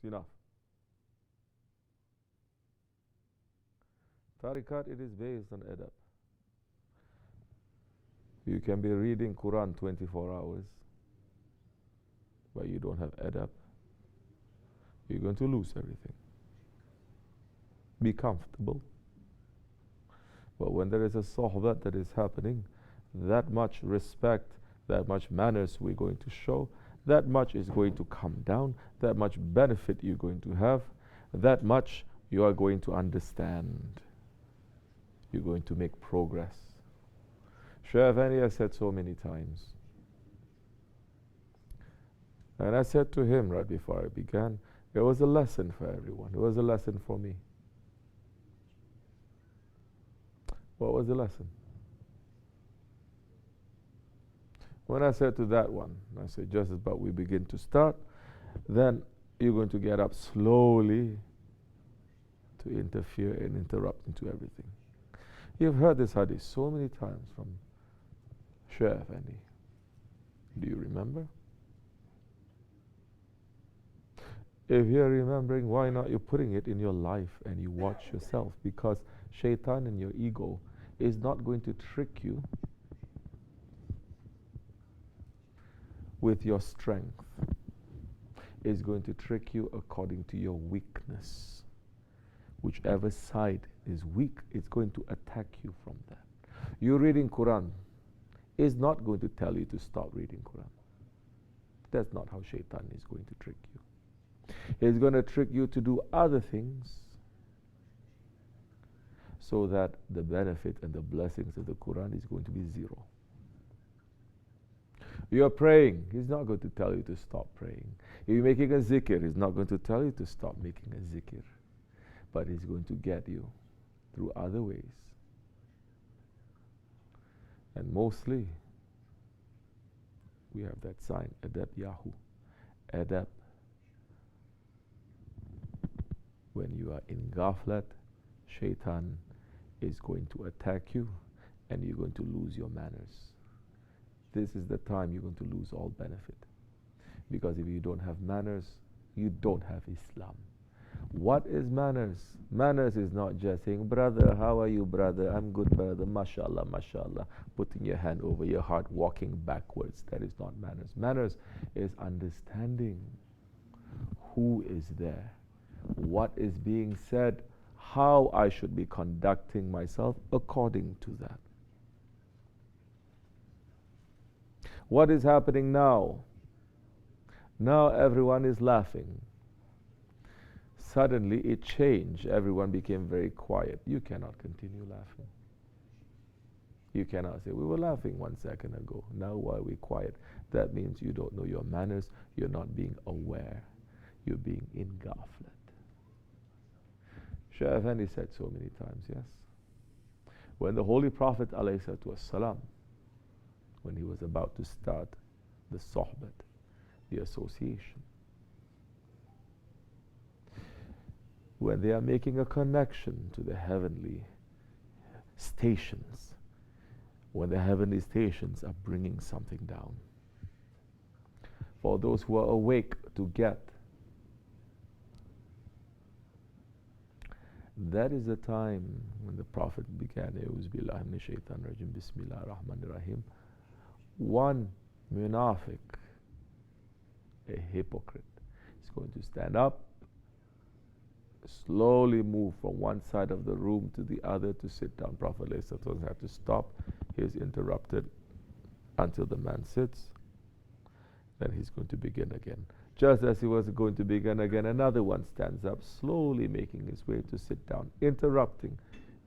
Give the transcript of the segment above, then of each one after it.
enough. Tariqat, it is based on adab. You can be reading Quran 24 hours, but you don't have adab. You're going to lose everything. Be comfortable. But when there is a sohbet that is happening, that much respect, that much manners we're going to show, that much is going to come down, that much benefit you're going to have, that much you are going to understand. You're going to make progress. Shaykh Efendi has said so many times. And I said to him right before I began, it was a lesson for everyone. It was a lesson for me. What was the lesson? When I said to that one, I said, just about we begin to start, then you're going to get up slowly to interfere and interrupt into everything. You've heard this hadith so many times from Shaykh Efendi. Do you remember? If you're remembering, why not you putting it in your life and you watch yourself? Because shaitan and your ego is not going to trick you with your strength. It's going to trick you according to your weakness. Whichever side is weak, it's going to attack you from that. You're reading Quran. It's not going to tell you to stop reading Quran. That's not how shaitan is going to trick you. It's going to trick you to do other things so that the benefit and the blessings of the Quran is going to be zero. You're praying, he's not going to tell you to stop praying. If you're making a zikr, he's not going to tell you to stop making a zikr. But he's going to get you through other ways. And mostly, we have that sign, Edep Ya Hu. Edep. When you are in ghaflat, shaitan is going to attack you and you're going to lose your manners. This is the time you're going to lose all benefit. Because if you don't have manners, you don't have Islam. What is manners? Manners is not just saying, brother, how are you, brother? I'm good, brother. MashaAllah, MashaAllah. Putting your hand over your heart, walking backwards. That is not manners. Manners is understanding who is there, what is being said, how I should be conducting myself according to that. What is happening now? Now everyone is laughing. Suddenly it changed. Everyone became very quiet. You cannot continue laughing. You cannot say, we were laughing 1 second ago. Now why are we quiet? That means you don't know your manners. You're not being aware. You're being in ghaflat. Shaykh Efendi said so many times, yes. When the Holy Prophet ﷺ, when he was about to start the sohbet, the association, when they are making a connection to the heavenly stations, when the heavenly stations are bringing something down, for those who are awake to get, that is the time when the Prophet began, Bismillah ar-Rahman ar-Rahim. One munafiq, a hypocrite, is going to stand up, slowly move from one side of the room to the other to sit down. Prophet doesn't have to stop. He is interrupted until the man sits. Then he's going to begin again. Just as he was going to begin again, another one stands up, slowly making his way to sit down, interrupting.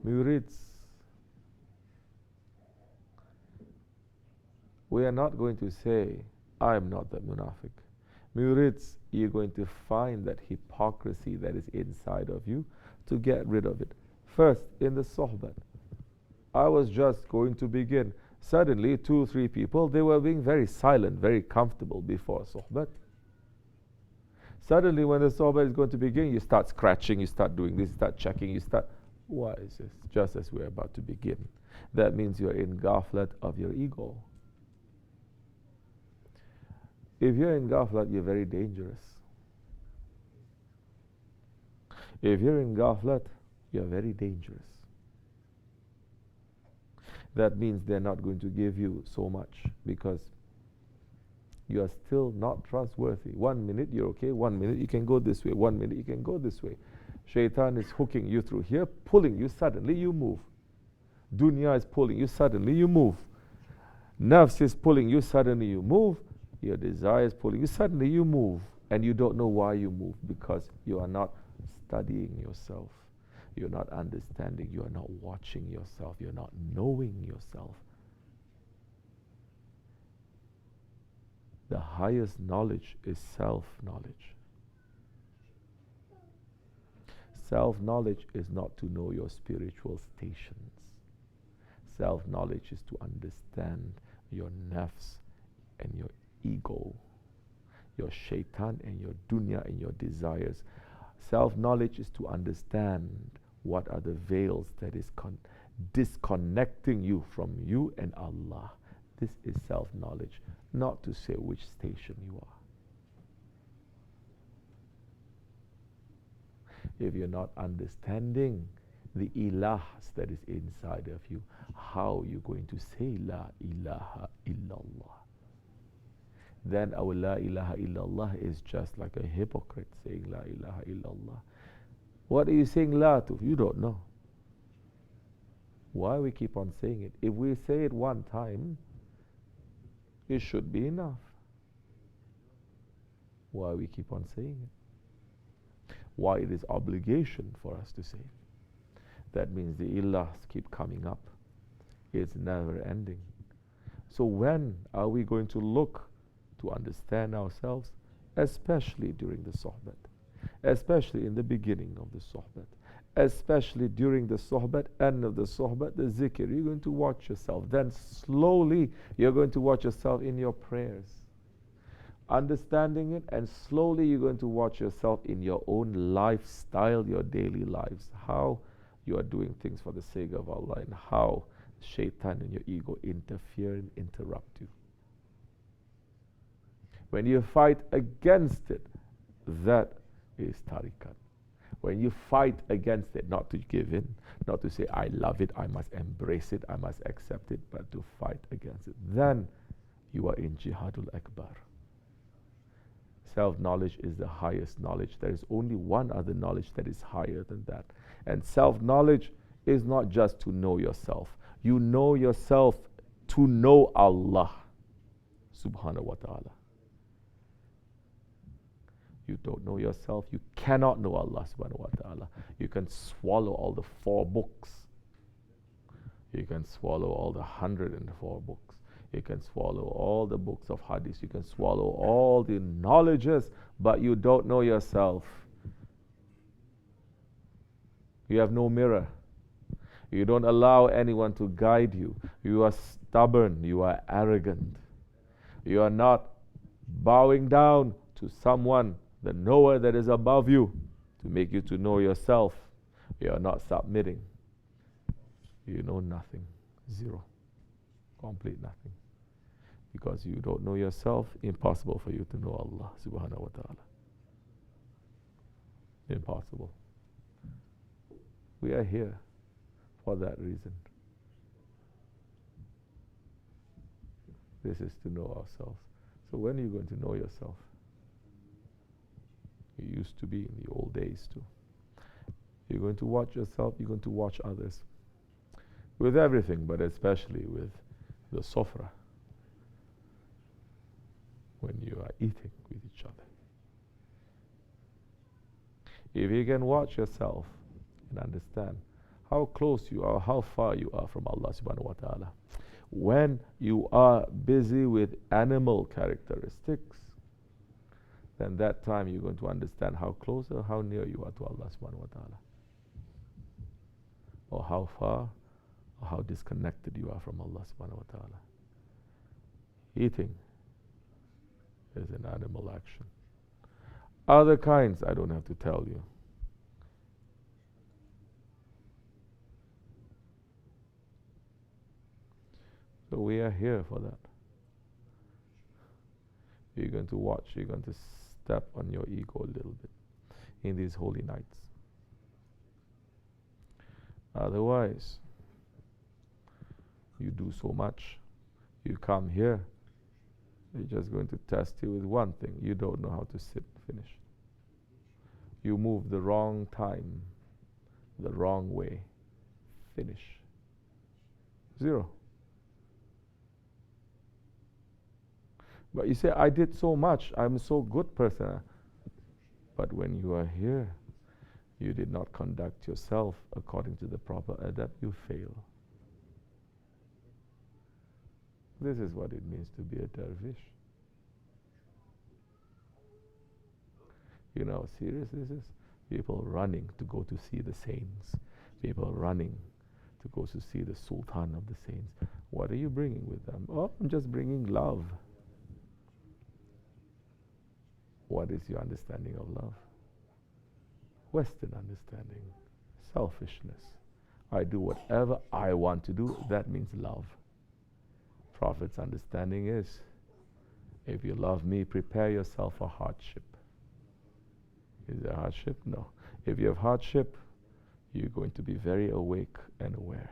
Murids. We are not going to say, I am not the munafiq. Murids, you're going to find that hypocrisy that is inside of you to get rid of it. First, in the sohbet, I was just going to begin. Suddenly, 2 or 3 people, they were being very silent, very comfortable before sohbet. Suddenly, when the sohbet is going to begin, you start scratching, you start doing this, you start checking, you start, why is this? Just as we're about to begin. That means you're in ghaflat of your ego. If you're in ghaflat, you're very dangerous. If you're in ghaflat, you're very dangerous. That means they're not going to give you so much because you are still not trustworthy. 1 minute you're okay, 1 minute you can go this way, 1 minute you can go this way. Shaitan is hooking you through here, pulling you, suddenly you move. Dunya is pulling you, suddenly you move. Nafs is pulling you, suddenly you move. Your desire is pulling you, suddenly you move. And you don't know why you move, because you are not studying yourself. You're not understanding, you are not watching yourself, you're not knowing yourself. The highest knowledge is self-knowledge. Self-knowledge is not to know your spiritual stations. Self-knowledge is to understand your nafs and your ego, your shaitan and your dunya and your desires. Self-knowledge is to understand what are the veils that is disconnecting you from you and Allah. This is self-knowledge, not to say which station you are. If you're not understanding the ilahs that is inside of you, how are you going to say La ilaha illallah? Then our La ilaha illallah is just like a hypocrite saying La ilaha illallah. What are you saying La to? You don't know. Why we keep on saying it? If we say it one time, it should be enough. Why we keep on saying it? Why it is obligation for us to say it? That means the illahs keep coming up. It's never ending. So when are we going to look to understand ourselves? Especially during the sohbet. Especially in the beginning of the sohbet. Especially during the sohbet, end of the sohbet, the zikr. You're going to watch yourself. Then slowly you're going to watch yourself in your prayers. Understanding it, and slowly you're going to watch yourself in your own lifestyle, your daily lives. How you are doing things for the sake of Allah, and how shaitan and your ego interfere and interrupt you. When you fight against it, that is tariqat. When you fight against it, not to give in, not to say, I love it, I must embrace it, I must accept it, but to fight against it, then you are in jihadul akbar. Self-knowledge is the highest knowledge. There is only one other knowledge that is higher than that. And self-knowledge is not just to know yourself. You know yourself to know Allah subhanahu wa ta'ala. You don't know yourself, you cannot know Allah subhanahu wa ta'ala. You can swallow all the 4 books. You can swallow all the 104 books. You can swallow all the books of hadith. You can swallow all the knowledges, but you don't know yourself. You have no mirror. You don't allow anyone to guide you. You are stubborn. You are arrogant. You are not bowing down to someone, the knower that is above you, to make you to know yourself. You are not submitting. You know nothing. Zero. Complete nothing. Because you don't know yourself, impossible for you to know Allah subhanahu wa ta'ala. Impossible. We are here for that reason. This is to know ourselves. So when are you going to know yourself? You used to be in the old days too. You're going to watch yourself, you're going to watch others. With everything, but especially with the sofra. When you are eating with each other. If you can watch yourself and understand how close you are, how far you are from Allah subhanahu wa ta'ala. When you are busy with animal characteristics, then that time you're going to understand how close or how near you are to Allah subhanahu wa ta'ala. Or how far or how disconnected you are from Allah subhanahu wa ta'ala. Eating is an animal action. Other kinds, I don't have to tell you. So we are here for that. You're going to watch, you're going to step on your ego a little bit in these holy nights. Otherwise, you do so much. You come here, they're just going to test you with one thing. You don't know how to sit. Finish. You move the wrong time, the wrong way. Finish. Zero. But you say, I did so much. I'm a so good person. But when you are here, you did not conduct yourself according to the proper adab, you fail. This is what it means to be a dervish. You know how serious this is? People running to go to see the saints. People running to go to see the Sultan of the saints. What are you bringing with them? Oh, I'm just bringing love. What is your understanding of love? Western understanding. Selfishness. I do whatever I want to do. That means love. Prophet's understanding is, if you love me, prepare yourself for hardship. Is there hardship? No. If you have hardship, you're going to be very awake and aware.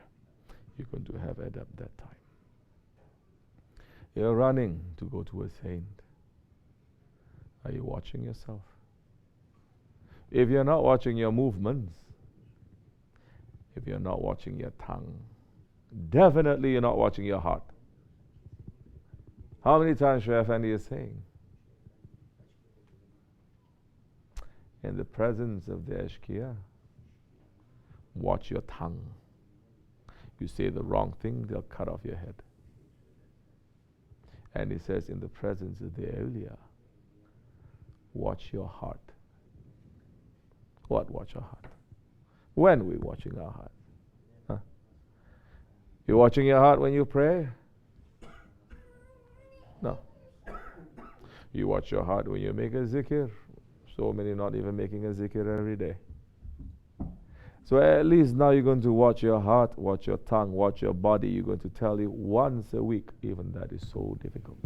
You're going to have adab that time. You're running to go to a saint. Are you watching yourself? If you're not watching your movements, if you're not watching your tongue, definitely you're not watching your heart. How many times Shaykh Efendi is saying, in the presence of the ashkiya, watch your tongue. You say the wrong thing, they'll cut off your head. And he says, in the presence of the awliya, watch your heart. What watch our heart? When we're watching our heart? Huh? You're watching your heart when you pray? No. You watch your heart when you make a zikr. So many not even making a zikr every day. So at least now you're going to watch your heart, watch your tongue, watch your body. You're going to tell you once a week. Even that is so difficult.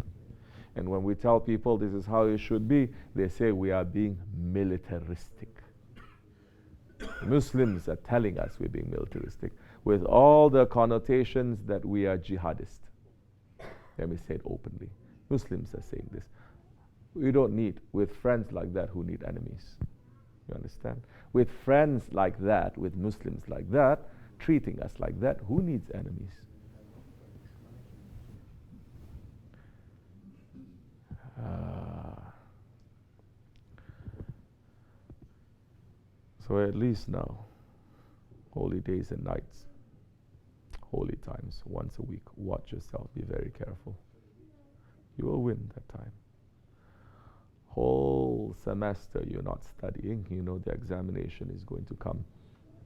And when we tell people this is how it should be, they say we are being militaristic. Muslims are telling us we're being militaristic with all the connotations that we are jihadist. Let me say it openly. Muslims are saying this. We don't need, with friends like that, who need enemies? You understand? With friends like that, with Muslims like that, treating us like that, who needs enemies? So at least now, holy days and nights, holy times, once a week, watch yourself, be very careful. You will win that time. Whole semester you're not studying, you know the examination is going to come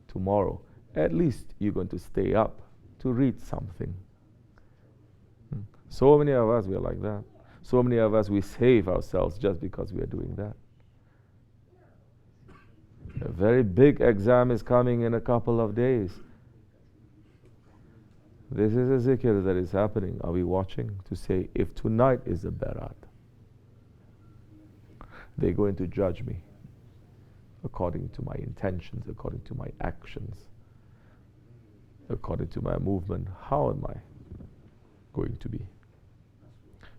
tomorrow. At least you're going to stay up to read something. So many of us, we are like that. So many of us, we save ourselves just because we are doing that. A very big exam is coming in a couple of days. This is a zikr that is happening. Are we watching to say, if tonight is a barat, they're going to judge me according to my intentions, according to my actions, according to my movement. How am I going to be?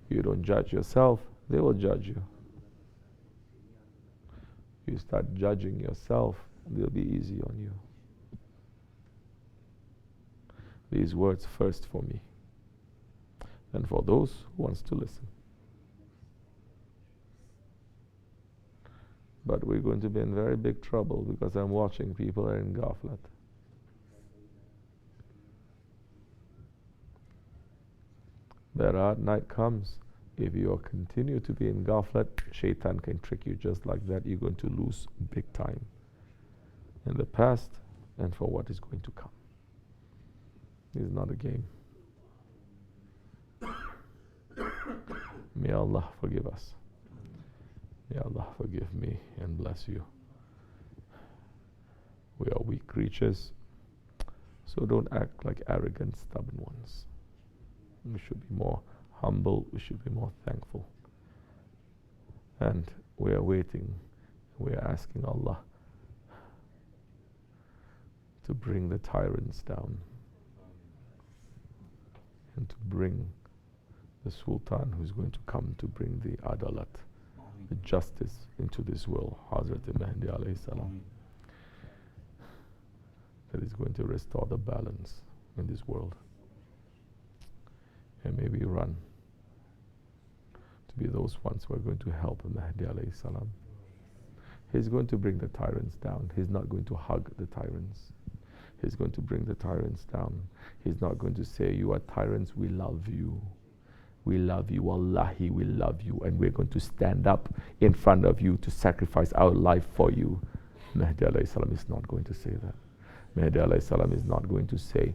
You don't judge yourself, they will judge you. You start judging yourself, they'll be easy on you. These words first for me, and for those who wants to listen. But we're going to be in very big trouble because I'm watching people are in ghaflat. Barat night comes. If you continue to be in ghaflat, shaitan can trick you just like that. You're going to lose big time in the past and for what is going to come. It's not a game. May Allah forgive us. May Allah forgive me and bless you. We are weak creatures, so don't act like arrogant, stubborn ones. We should be more humble, we should be more thankful. And we are waiting, we are asking Allah to bring the tyrants down, and to bring the Sultan who's going to come to bring the adalat, the justice into this world, Hazrat Mahdi alayhi salam, that is going to restore the balance in this world. And maybe run to be those ones who are going to help Mahdi alayhi salam. He's going to bring the tyrants down. He's not going to hug the tyrants. He's going to bring the tyrants down. He's not going to say, you are tyrants, we love you. We love you, wallahi, we love you, and we're going to stand up in front of you to sacrifice our life for you. Mahdi alayhi salam is not going to say that. Mahdi alayhi salam is not going to say,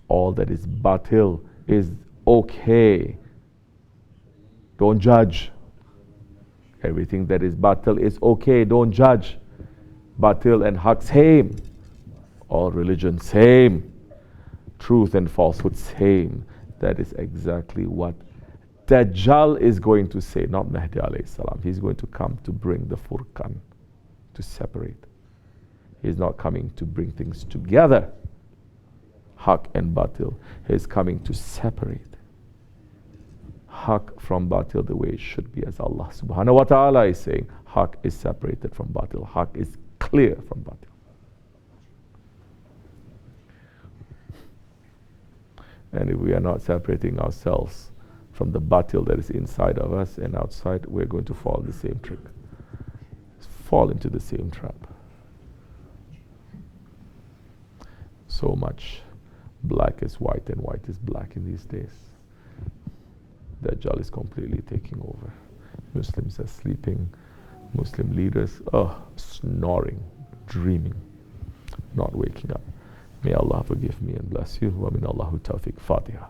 all that is batil is okay. Don't judge. Everything that is batil is okay, don't judge. Batil and haq same. All religion same. Truth and falsehood same. That is exactly what Dajjal is going to say, not Mahdi alayhi salam. He's going to come to bring the furqan, to separate. He's not coming to bring things together, haq and batil. He's coming to separate haq from batil the way it should be, as Allah subhanahu wa ta'ala is saying. Haq is separated from batil. Haq is clear from batil. And if we are not separating ourselves from the batil that is inside of us and outside, we're going to fall in the same trick. Fall into the same trap. So much black is white and white is black in these days. Dajjal is completely taking over. Muslims are sleeping. Muslim leaders are snoring, dreaming, not waking up. May Allah forgive me and bless you. Wa min Allahu tawfiq. Fatiha.